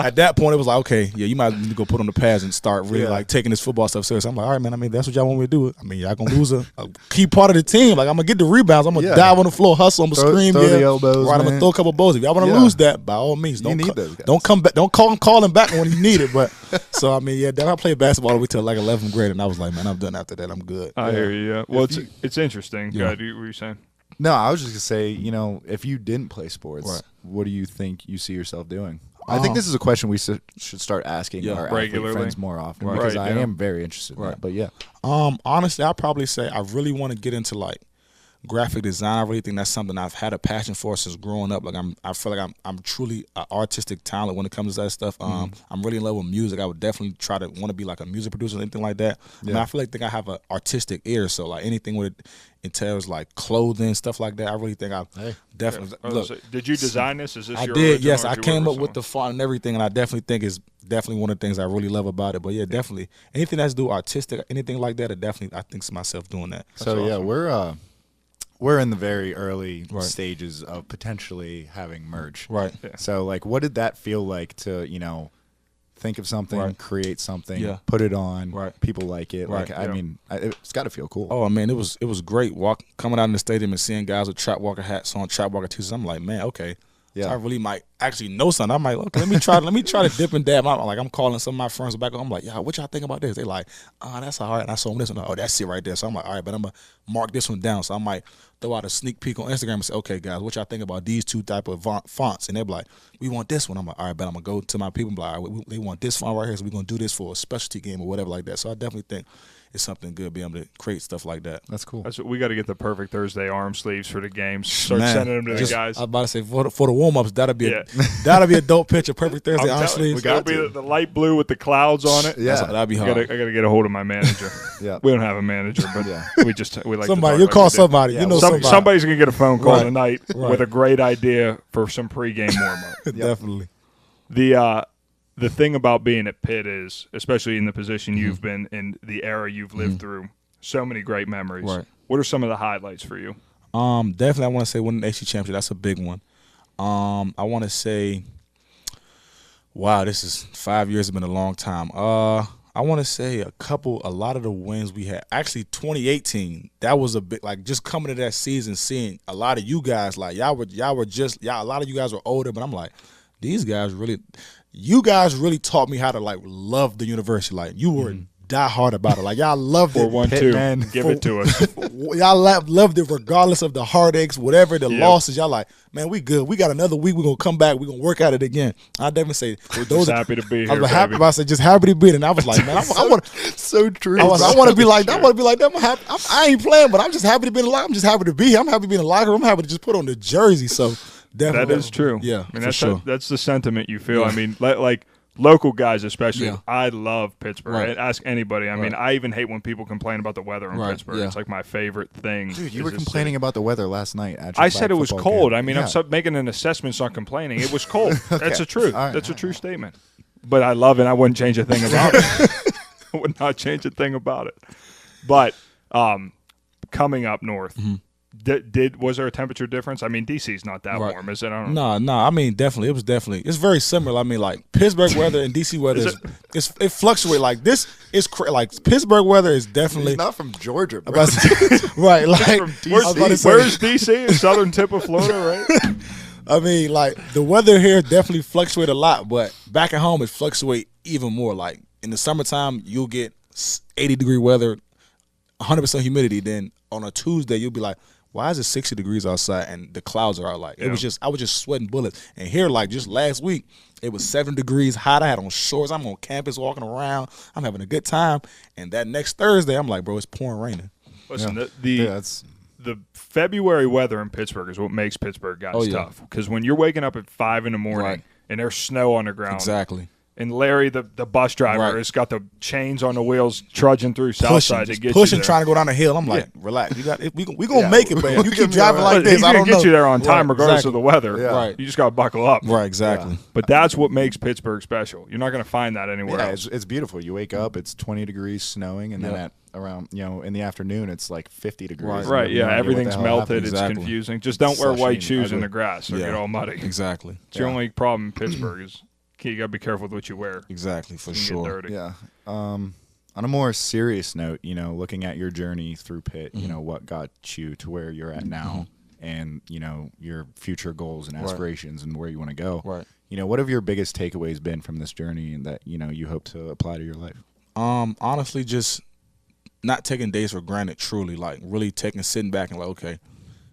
[SPEAKER 3] at that point it was like, okay, yeah, you might need to go put on the pads and start really like taking this football stuff serious. I'm like, all right, man. I mean, that's what y'all want me to do. I mean, y'all gonna lose a key part of the team. Like, I'm gonna get the rebounds. I'm gonna dive on the floor, hustle. I'm gonna scream,
[SPEAKER 2] throw the elbows,
[SPEAKER 3] right. I'm gonna throw a couple bowls. If y'all want to lose that, by all means, don't
[SPEAKER 2] need those guys.
[SPEAKER 3] Don't come back. Don't call him back when you need it. But so I mean, yeah. Then I played basketball all the way till like 11th grade, and I was like, man, I'm done after that. I'm good.
[SPEAKER 1] I hear you. Yeah. Well, it's interesting. Yeah. What were you saying?
[SPEAKER 2] No, I was just gonna say, you know, if you didn't play sports, what do you think you see yourself doing? I think this is a question we should start asking our athlete friends more often because I am very interested in that. But yeah,
[SPEAKER 3] honestly, I'd probably say I really want to get into like graphic design. I really think that's something I've had a passion for since growing up. Like I feel like I'm truly an artistic talent when it comes to that stuff. I'm really in love with music. I would definitely try to want to be like a music producer or anything like that. I mean, I feel like I have an artistic ear. So like anything with it entails like clothing, stuff like that. I really think I definitely look.
[SPEAKER 1] Did you design this? Is this
[SPEAKER 3] I
[SPEAKER 1] your
[SPEAKER 3] did?
[SPEAKER 1] original,
[SPEAKER 3] Yes, I came up with the font and everything, and I definitely think it's definitely one of the things I really love about it. But yeah, definitely anything that's do artistic, anything like that, I think to myself doing that.
[SPEAKER 2] So yeah, we're in the very early stages of potentially having merch.
[SPEAKER 3] Right.
[SPEAKER 2] Yeah. So like, what did that feel like to, you know, think of something, create something, put it on, people like it. Like, I mean, it's got to feel cool.
[SPEAKER 3] Oh, I mean, it was great coming out in the stadium and seeing guys with Trap Walker hats on, Trap Walker t-shirts. I'm like, man, okay. Yeah. So I really might actually know something. I'm like, okay, let me try to dip and dab. I'm calling some of my friends back. I'm like, yeah, what y'all think about this? They like, that's all right. And I saw them this one. Oh, that's it right there. So I'm like, all right, but I'm gonna mark this one down. So I might throw out a sneak peek on Instagram and say, okay, guys, what y'all think about these two type of fonts? And they're like, we want this one. I'm like, all right, but I'm gonna go to my people and be like, all right, they want this font right here, so we're gonna do this for a specialty game or whatever like that. So I definitely think it's something good being able to create stuff like that.
[SPEAKER 2] That's cool.
[SPEAKER 1] That's what we got to get the perfect Thursday arm sleeves for the games. Start sending them to the guys.
[SPEAKER 3] I was about to say for the warm ups, that'll be a dope picture. Perfect Thursday arm sleeves.
[SPEAKER 1] We got to be the light blue with the clouds on it.
[SPEAKER 3] Yeah, that'd be hard.
[SPEAKER 1] I got to get a hold of my manager. We don't have a manager, but we like
[SPEAKER 3] somebody. You call somebody. You know somebody.
[SPEAKER 1] Somebody's gonna get a phone call tonight with a great idea for some pregame warm up.
[SPEAKER 3] Definitely.
[SPEAKER 1] The thing about being at Pitt is, especially in the position you've been in, the era you've lived through, so many great memories. Right. What are some of the highlights for you?
[SPEAKER 3] Definitely I want to say winning the ACC championship. That's a big one. I want to say, wow, this is 5 years. Has been a long time. I want to say a lot of the wins we had. Actually, 2018, that was a big, like, just coming to that season, seeing a lot of you guys, like, a lot of you guys were older, but I'm like, these guys really, you guys really taught me how to, like, love the university. Like, you were die hard about it. Like, y'all loved it.
[SPEAKER 1] 4-1-2. Give it to us.
[SPEAKER 3] Y'all loved it regardless of the heartaches, whatever the losses. Y'all like, man, we good. We got another week. We're going to come back. We're going to work at it again. I definitely say,
[SPEAKER 1] we're just happy to be here,
[SPEAKER 3] I was happy about it. Just happy to be here. And I was like, man, I want
[SPEAKER 2] so true.
[SPEAKER 3] I want to be like that. I want to be like that. I ain't playing, but I'm just happy to be in the locker. I'm just happy to be here. I'm happy to be in the locker room. I'm happy to just put on the jersey. So definitely.
[SPEAKER 1] That is true.
[SPEAKER 3] Yeah,
[SPEAKER 1] I mean, that's the sentiment you feel. I mean, like local guys especially. Yeah. I love Pittsburgh. Right. Ask anybody. I mean, I even hate when people complain about the weather in Pittsburgh. Yeah. It's like my favorite thing.
[SPEAKER 2] Dude, you were complaining about the weather last night.
[SPEAKER 1] I said it was cold. Game. I mean, I'm making an assessment, so I'm complaining. It was cold. Okay. That's the truth. That's a true statement. But I love it. I wouldn't change a thing about it. I would not change a thing about it. But coming up north, was there a temperature difference? I mean, DC's not that warm, is it? I don't know.
[SPEAKER 3] No. I mean, definitely. It was definitely. It's very similar. I mean, like Pittsburgh weather and DC weather it fluctuates. Like this is like Pittsburgh weather is definitely.
[SPEAKER 2] He's not from Georgia, bro.
[SPEAKER 3] Right? Like
[SPEAKER 1] from DC. Where's DC? Southern tip of Florida, right?
[SPEAKER 3] I mean, like the weather here definitely fluctuate a lot, but back at home it fluctuate even more. Like in the summertime, you'll get 80-degree weather, 100% humidity. Then on a Tuesday, you'll be like, why is it 60 degrees outside and the clouds are out? Like I was just sweating bullets. And here, like just last week, it was 7 degrees hot. I had on shorts. I'm on campus walking around. I'm having a good time. And that next Thursday, I'm like, bro, it's pouring raining.
[SPEAKER 1] Listen, the February weather in Pittsburgh is what makes Pittsburgh guys tough. Because when you're waking up at 5 in the morning and there's snow on the ground,
[SPEAKER 3] exactly.
[SPEAKER 1] And Larry, the bus driver, has got the chains on the wheels, trudging through Southside to get
[SPEAKER 3] pushing,
[SPEAKER 1] you there.
[SPEAKER 3] trying to go down the hill. I'm like, relax. We gonna make it, man. You keep driving like this.
[SPEAKER 1] He's
[SPEAKER 3] I
[SPEAKER 1] gonna
[SPEAKER 3] don't
[SPEAKER 1] get
[SPEAKER 3] know.
[SPEAKER 1] you there on time,
[SPEAKER 3] Right,
[SPEAKER 1] regardless
[SPEAKER 3] exactly.
[SPEAKER 1] of the weather.
[SPEAKER 2] Yeah.
[SPEAKER 3] Right.
[SPEAKER 1] You just gotta buckle up.
[SPEAKER 3] Right, exactly.
[SPEAKER 1] But that's what makes Pittsburgh special. You're not gonna find that anywhere
[SPEAKER 2] Yeah,
[SPEAKER 1] else.
[SPEAKER 2] it's beautiful. You wake up, it's 20 degrees, snowing, and then at around in the afternoon, it's like 50 degrees.
[SPEAKER 1] Right,
[SPEAKER 2] You have no idea what the
[SPEAKER 1] everything's
[SPEAKER 2] hell
[SPEAKER 1] melted.
[SPEAKER 2] happened.
[SPEAKER 1] It's
[SPEAKER 3] Exactly.
[SPEAKER 1] confusing. Just don't wear
[SPEAKER 2] Slushy
[SPEAKER 1] white
[SPEAKER 2] and
[SPEAKER 1] shoes in
[SPEAKER 2] ugly.
[SPEAKER 1] the grass or get all muddy.
[SPEAKER 3] Exactly.
[SPEAKER 1] It's the only problem in Pittsburgh is you gotta be careful with what you wear.
[SPEAKER 3] Exactly, for
[SPEAKER 1] You can
[SPEAKER 3] sure.
[SPEAKER 1] get dirty.
[SPEAKER 2] Yeah. On a more serious note, looking at your journey through Pitt, what got you to where you're at now, and your future goals and aspirations and where you want to go.
[SPEAKER 3] Right.
[SPEAKER 2] What have your biggest takeaways been from this journey and that you hope to apply to your life?
[SPEAKER 3] Honestly, just not taking days for granted. Truly, like really sitting back and like, okay,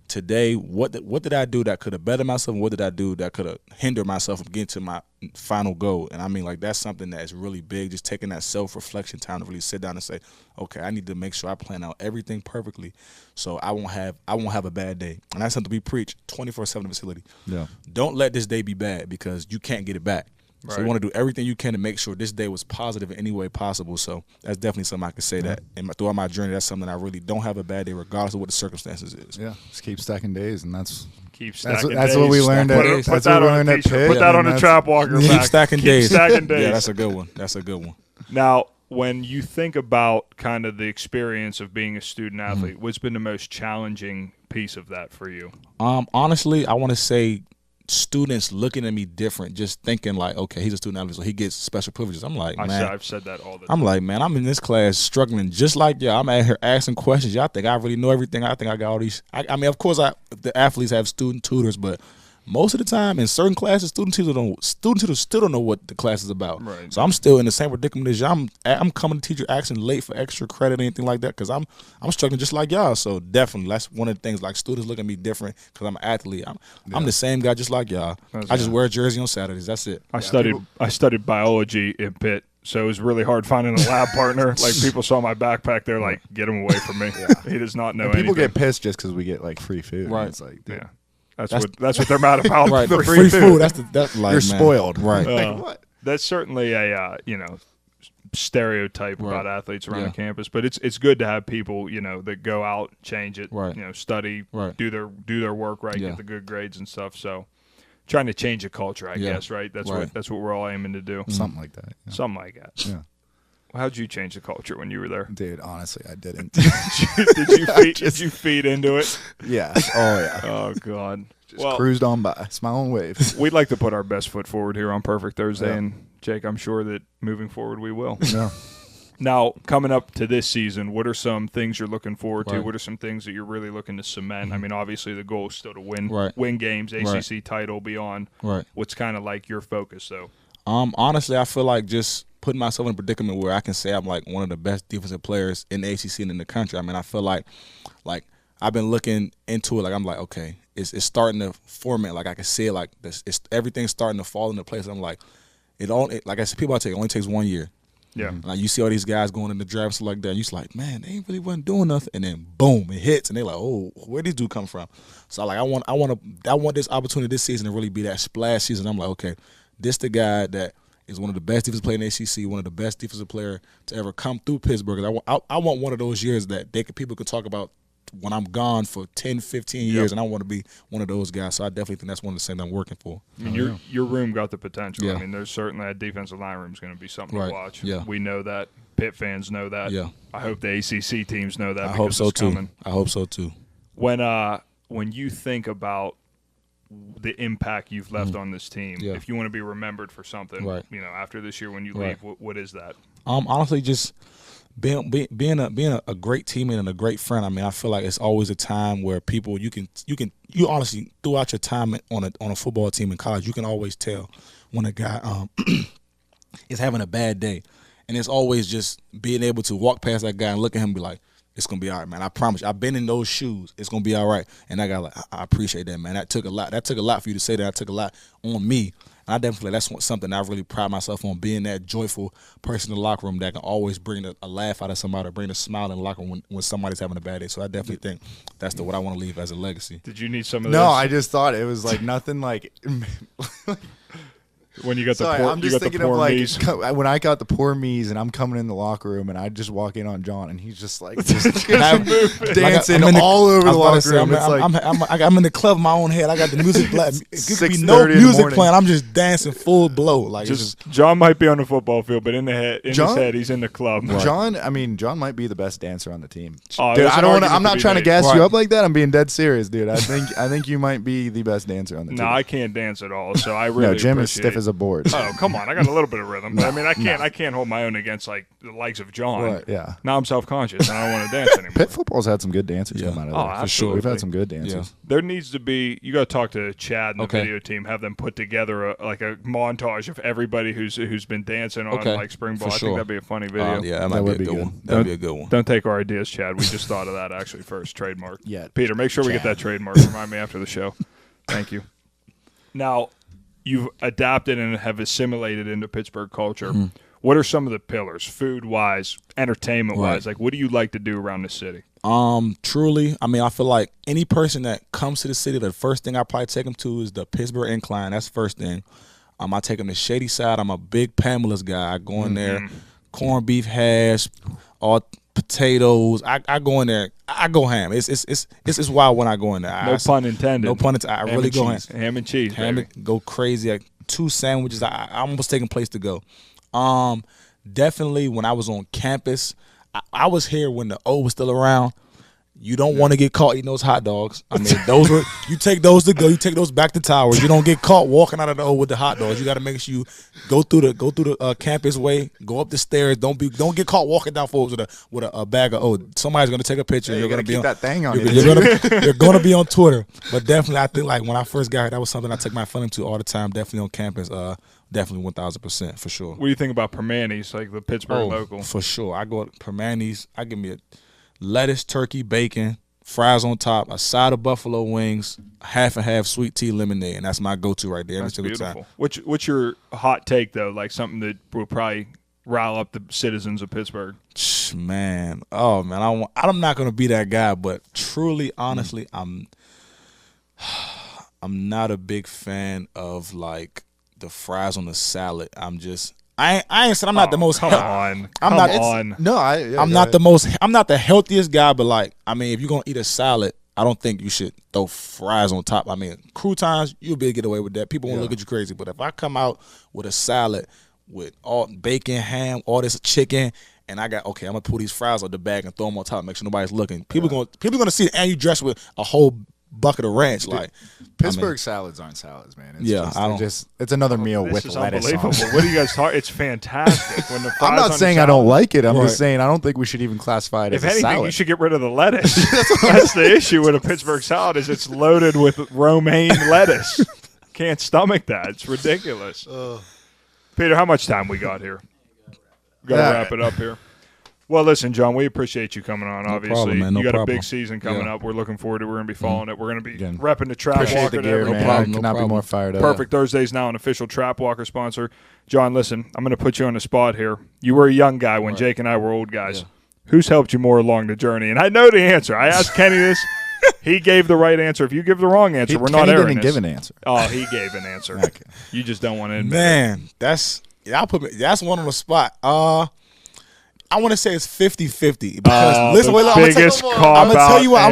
[SPEAKER 3] today, what did I do that could have bettered myself? And what did I do that could have hindered myself from getting to my final goal? And I mean, like, that's something that is really big. Just taking that self-reflection time to really sit down and say, okay, I need to make sure I plan out everything perfectly, so I won't have a bad day. And that's something we preach 24/7 facility.
[SPEAKER 2] Yeah.
[SPEAKER 3] Don't let this day be bad because you can't get it back. So you
[SPEAKER 1] Right.
[SPEAKER 3] want to do everything you can to make sure this day was positive in any way possible. So that's definitely something I could say that throughout my journey, that's something I really don't have a bad day regardless of what the circumstances is.
[SPEAKER 2] Yeah. Just keep stacking days, and that's
[SPEAKER 1] Stacking
[SPEAKER 2] that's
[SPEAKER 1] days.
[SPEAKER 2] what we learned
[SPEAKER 1] Put
[SPEAKER 2] at
[SPEAKER 1] that
[SPEAKER 2] what we
[SPEAKER 1] on a
[SPEAKER 2] learned at
[SPEAKER 1] t-shirt.
[SPEAKER 2] Pitt.
[SPEAKER 1] Put that on
[SPEAKER 2] and
[SPEAKER 1] a trap walker
[SPEAKER 3] Keep
[SPEAKER 1] back.
[SPEAKER 3] stacking
[SPEAKER 1] Keep
[SPEAKER 3] days.
[SPEAKER 1] stacking days.
[SPEAKER 3] Yeah, that's a good one. That's a good one.
[SPEAKER 1] Now, when you think about kind of the experience of being a student athlete, what's been the most challenging piece of that for you?
[SPEAKER 3] Honestly, I want to say students looking at me different, just thinking like, okay, he's a student athlete, so he gets special privileges. I'm like, man,
[SPEAKER 1] I've said that all the time.
[SPEAKER 3] I'm like, man, I'm in this class struggling just like y'all. I'm out here asking questions. Y'all think I really know everything. I think I got all these. I mean, of course, the athletes have student tutors, but most of the time in certain classes, student tutors still don't know what the class is about.
[SPEAKER 1] Right.
[SPEAKER 3] So I'm still in the same predicament as y'all. I'm coming to teacher asking late for extra credit or anything like that because I'm struggling just like y'all. So definitely, that's one of the things. Like students look at me different because I'm an athlete. I'm the same guy just like y'all. I just wear a jersey on Saturdays. That's it.
[SPEAKER 1] I studied biology in Pitt, so it was really hard finding a lab partner. Like people saw my backpack, they're like, "Get him away from me." He does not know
[SPEAKER 2] and people
[SPEAKER 1] anything.
[SPEAKER 2] get pissed just because we get like free food.
[SPEAKER 3] Right.
[SPEAKER 2] And it's like, dude,
[SPEAKER 1] Yeah, that's what they're mad about.
[SPEAKER 3] Right.
[SPEAKER 1] The
[SPEAKER 3] Free food. That's like,
[SPEAKER 2] you're
[SPEAKER 3] man.
[SPEAKER 2] spoiled.
[SPEAKER 3] Right.
[SPEAKER 2] Like, what?
[SPEAKER 1] That's certainly a stereotype about athletes around the campus, but it's good to have people that go out, change it,
[SPEAKER 3] Right.
[SPEAKER 1] Study,
[SPEAKER 3] Right.
[SPEAKER 1] do their work right, get the good grades and stuff. So trying to change a culture, I guess, right? That's what we're all aiming to do.
[SPEAKER 2] Something like that. Yeah.
[SPEAKER 1] Something like that.
[SPEAKER 2] Yeah.
[SPEAKER 1] Well, how'd you change the culture when you were there?
[SPEAKER 2] Dude, honestly, I didn't.
[SPEAKER 1] Did you feed into it?
[SPEAKER 2] Yeah. Oh, yeah.
[SPEAKER 1] Oh God.
[SPEAKER 2] Just cruised on by. Smile and wave.
[SPEAKER 1] We'd like to put our best foot forward here on Perfect Thursday,
[SPEAKER 2] Yeah.
[SPEAKER 1] and Jake, I'm sure that moving forward we will.
[SPEAKER 2] Yeah.
[SPEAKER 1] Now, coming up to this season, what are some things you're looking forward to?
[SPEAKER 3] Right.
[SPEAKER 1] What are some things that you're really looking to cement? I mean, obviously the goal is still to win,
[SPEAKER 3] Right.
[SPEAKER 1] win games, ACC title, beyond.
[SPEAKER 3] Right.
[SPEAKER 1] What's kind of like your focus, though?
[SPEAKER 3] Honestly, I feel like just putting myself in a predicament where I can say I'm like one of the best defensive players in the ACC and in the country. I mean, I feel like I've been looking into it. Like I'm like, okay, it's starting to format. Like I can see it. Like this, everything's starting to fall into place. I'm like, like I said, people it only takes 1 year.
[SPEAKER 1] Yeah.
[SPEAKER 3] Like you see all these guys going in the draft stuff like that. And you're just like, man, they ain't really wasn't doing nothing. And then boom, it hits, and they're like, oh, where these dudes come from? So like I want this opportunity this season to really be that splash season. I'm like, okay, this the guy that is one of the best defensive players in the ACC, one of the best defensive player to ever come through Pittsburgh. I want one of those years that people could talk about when I'm gone for 10, 15 years, and I want to be one of those guys. So I definitely think that's one of the things I'm working for.
[SPEAKER 1] I mean, your room got the potential.
[SPEAKER 3] Yeah.
[SPEAKER 1] I mean, there's certainly that defensive line room is going to be something
[SPEAKER 3] Right.
[SPEAKER 1] to watch.
[SPEAKER 3] Yeah.
[SPEAKER 1] We know that. Pitt fans know that.
[SPEAKER 3] Yeah.
[SPEAKER 1] I hope the ACC teams know that.
[SPEAKER 3] I
[SPEAKER 1] because
[SPEAKER 3] hope so
[SPEAKER 1] it's
[SPEAKER 3] too.
[SPEAKER 1] coming.
[SPEAKER 3] I hope so too.
[SPEAKER 1] When you think about the impact you've left on this team,
[SPEAKER 3] Yeah.
[SPEAKER 1] if you want to be remembered for something,
[SPEAKER 3] Right.
[SPEAKER 1] After this year when you
[SPEAKER 3] Right.
[SPEAKER 1] leave, what is that?
[SPEAKER 3] Honestly, just being a great teammate and a great friend. I mean, I feel like it's always a time where people you honestly throughout your time on a football team in college, you can always tell when a guy is having a bad day, and it's always just being able to walk past that guy and look at him and be like, it's gonna be all right, man. I promise you. I've been in those shoes. It's gonna be all right. And that guy, like, I appreciate that, man. That took a lot. That took a lot for you to say that. That took a lot on me. And I definitely that's something I really pride myself on, being that joyful person in the locker room that can always bring a laugh out of somebody, or bring a smile in the locker room when somebody's having a bad day. So I definitely think that's what I want to leave as a legacy.
[SPEAKER 1] Did you need some of
[SPEAKER 2] No,
[SPEAKER 1] this?
[SPEAKER 2] I just thought it was like nothing like
[SPEAKER 1] When you got
[SPEAKER 2] Sorry,
[SPEAKER 1] the poor,
[SPEAKER 2] I'm just
[SPEAKER 1] you got
[SPEAKER 2] thinking
[SPEAKER 1] the poor
[SPEAKER 2] of like
[SPEAKER 1] me's.
[SPEAKER 2] when I got the poor me's and I'm coming in the locker room and I just walk in on John and he's just like dancing all over the locker room.
[SPEAKER 3] I'm in the club in my own head. I got the music black. It could be
[SPEAKER 2] 6:30
[SPEAKER 3] no
[SPEAKER 2] in the
[SPEAKER 3] music
[SPEAKER 2] morning.
[SPEAKER 3] playing. I'm just dancing full blow. Like
[SPEAKER 1] John might be on the football field, but in his head, he's in the club.
[SPEAKER 2] John might be the best dancer on the team.
[SPEAKER 1] Oh,
[SPEAKER 2] Dude,
[SPEAKER 1] there's an argument
[SPEAKER 2] I'm
[SPEAKER 1] to
[SPEAKER 2] not
[SPEAKER 1] be
[SPEAKER 2] trying to
[SPEAKER 1] made.
[SPEAKER 2] gas you up like that. I'm being dead serious, dude. I think you might be the best dancer on the team.
[SPEAKER 1] No, I can't dance at all. So I really
[SPEAKER 2] No, Jim is
[SPEAKER 1] appreciate-
[SPEAKER 2] stiff as a board.
[SPEAKER 1] Oh, come on! I got a little bit of rhythm, but I mean, I can't hold my own against like the likes of John.
[SPEAKER 2] Right, yeah.
[SPEAKER 1] Now I'm self-conscious and I don't want to dance anymore.
[SPEAKER 2] Pitt football's had some good dancers come out of
[SPEAKER 1] Oh,
[SPEAKER 2] there.
[SPEAKER 1] absolutely.
[SPEAKER 2] We've had some good dancers.
[SPEAKER 3] Yeah.
[SPEAKER 1] There needs to be. You got to talk to Chad and the
[SPEAKER 4] Okay.
[SPEAKER 1] video team. Have them put together a montage of everybody who's been dancing on
[SPEAKER 4] Okay,
[SPEAKER 1] like spring ball.
[SPEAKER 4] for
[SPEAKER 1] I
[SPEAKER 4] sure.
[SPEAKER 1] think that'd be a funny video.
[SPEAKER 3] yeah,
[SPEAKER 2] That
[SPEAKER 3] that might
[SPEAKER 2] would
[SPEAKER 3] be a
[SPEAKER 2] be
[SPEAKER 3] good
[SPEAKER 2] good.
[SPEAKER 3] one. That'd be a good one.
[SPEAKER 1] Don't take our ideas, Chad. We just thought of that actually first. Trademark.
[SPEAKER 2] Yeah.
[SPEAKER 1] Peter, make sure we get that trademark. Remind me after the show. Thank you. Now, you've adapted and have assimilated into Pittsburgh culture.
[SPEAKER 3] Mm-hmm.
[SPEAKER 1] What are some of the pillars, food-wise, entertainment-wise?
[SPEAKER 3] Right.
[SPEAKER 1] Like, what do you like to do around the city?
[SPEAKER 3] Truly, I mean, I feel like any person that comes to the city, the first thing I probably take them to is the Pittsburgh Incline. That's the first thing. I take them to Shady Side. I'm a big Pamela's guy. I go in there, corned beef hash, all potatoes. I go in there. I go ham. It's wild when I go in there.
[SPEAKER 1] No pun intended.
[SPEAKER 3] No pun intended. I really go ham.
[SPEAKER 1] Ham and cheese, baby.
[SPEAKER 3] Go crazy. Like 2 sandwiches. I almost taking place to go. Definitely when I was on campus, I was here when the O was still around. You don't want to get caught eating those hot dogs. I mean, you take those to go. You take those back to Towers. You don't get caught walking out of the O with the hot dogs. You got to make sure you go through the campus way. Go up the stairs. Don't get caught walking down forwards with a bag of O. Somebody's gonna take a picture.
[SPEAKER 2] You're gonna keep that thing on you.
[SPEAKER 3] You're gonna be on Twitter. But definitely, I think like when I first got here, that was something I took my family to all the time. Definitely on campus. Definitely 1,000% for sure.
[SPEAKER 1] What do you think about Permanis, like the Pittsburgh local?
[SPEAKER 3] For sure. I go to Permanis. I give me a lettuce, turkey, bacon, fries on top, a side of buffalo wings, half and half sweet tea lemonade, and that's my go-to right there every single
[SPEAKER 1] Beautiful.
[SPEAKER 3] time.
[SPEAKER 1] What's your hot take though? Like something that will probably rile up the citizens of Pittsburgh.
[SPEAKER 3] Man, I'm not gonna be that guy, but truly, honestly, I'm not a big fan of like the fries on the salad. I ain't said I'm not the most.
[SPEAKER 1] Come on.
[SPEAKER 3] I'm not the healthiest guy, but like, I mean, if you're gonna eat a salad, I don't think you should throw fries on top. I mean, croutons, you'll be able to get away with that. People won't look at you crazy. But if I come out with a salad with all bacon, ham, all this chicken, and I'm gonna pull these fries out the bag and throw them on top, make sure nobody's looking. People gonna see it, and you dress with a whole bucket of ranch. Like
[SPEAKER 2] Pittsburgh salads aren't salads, man. It's another meal
[SPEAKER 1] This
[SPEAKER 2] with
[SPEAKER 1] is
[SPEAKER 2] lettuce on
[SPEAKER 1] unbelievable.
[SPEAKER 2] it.
[SPEAKER 1] What do you guys talk? It's fantastic. When the fries
[SPEAKER 2] I'm not
[SPEAKER 1] on
[SPEAKER 2] saying
[SPEAKER 1] the
[SPEAKER 2] I don't
[SPEAKER 1] salad-
[SPEAKER 2] like it. I'm
[SPEAKER 1] Right.
[SPEAKER 2] just saying I don't think we should even classify it
[SPEAKER 1] If
[SPEAKER 2] as a
[SPEAKER 1] anything,
[SPEAKER 2] salad.
[SPEAKER 1] you should get rid of the lettuce. That's the issue with a Pittsburgh salad is it's loaded with romaine lettuce. Can't stomach that. It's ridiculous. Peter, how much time we got here? Got to wrap it up here. Well, listen, John, we appreciate you coming on, obviously.
[SPEAKER 3] problem, man. No
[SPEAKER 1] you got
[SPEAKER 3] problem.
[SPEAKER 1] a big season coming up. We're looking forward to it. We're going to be following it. We're going to be
[SPEAKER 2] Again,
[SPEAKER 1] repping the Trap
[SPEAKER 2] Appreciate
[SPEAKER 1] Walker
[SPEAKER 2] the
[SPEAKER 1] and
[SPEAKER 2] gear,
[SPEAKER 1] everything.
[SPEAKER 2] man.
[SPEAKER 3] problem,
[SPEAKER 2] I
[SPEAKER 3] no
[SPEAKER 2] could not be
[SPEAKER 3] problem.
[SPEAKER 2] more fired up.
[SPEAKER 1] Perfect Thursday's now an official Trap Walker sponsor. John, listen, I'm going to put you on the spot here. You were a young guy when Jake and I were old guys.
[SPEAKER 4] Yeah.
[SPEAKER 1] Who's helped you more along the journey? And I know the answer. I asked Kenny this. He gave the right answer. If you give the wrong answer, we're not
[SPEAKER 2] Kenny
[SPEAKER 1] airing
[SPEAKER 2] didn't
[SPEAKER 1] this.
[SPEAKER 2] give an answer.
[SPEAKER 1] Oh, he gave an answer.
[SPEAKER 2] Okay.
[SPEAKER 1] You just don't want to admit it.
[SPEAKER 3] Man, that's one on the spot. I want to say it's 50-50 because listen, wait, I'm gonna tell you why.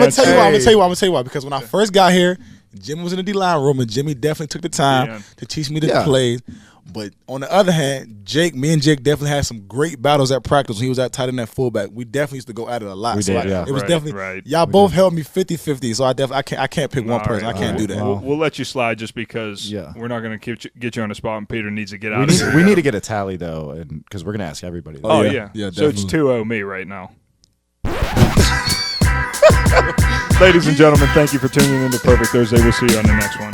[SPEAKER 3] Because when I first got here, Jimmy was in the D-line room, and Jimmy definitely took the time to teach me the plays. But on the other hand, me and Jake definitely had some great battles at practice when he was at tight end and fullback. We definitely used to go at it a lot.
[SPEAKER 2] We
[SPEAKER 3] So
[SPEAKER 2] did,
[SPEAKER 3] it was
[SPEAKER 1] Right,
[SPEAKER 3] definitely
[SPEAKER 1] right.
[SPEAKER 3] y'all both held me 50-50. So I can't pick one person. I can't do that.
[SPEAKER 1] We'll let you slide just because we're not going to get you on the spot, and Peter needs to get out of here.
[SPEAKER 2] We need to get a tally though, because we're gonna ask everybody.
[SPEAKER 1] Oh,
[SPEAKER 3] yeah.
[SPEAKER 1] yeah.
[SPEAKER 3] Yeah,
[SPEAKER 1] So it's
[SPEAKER 3] definitely.
[SPEAKER 1] 2-0 me right now. Ladies and gentlemen, thank you for tuning in to Perfect Thursday. We'll see you on the next one.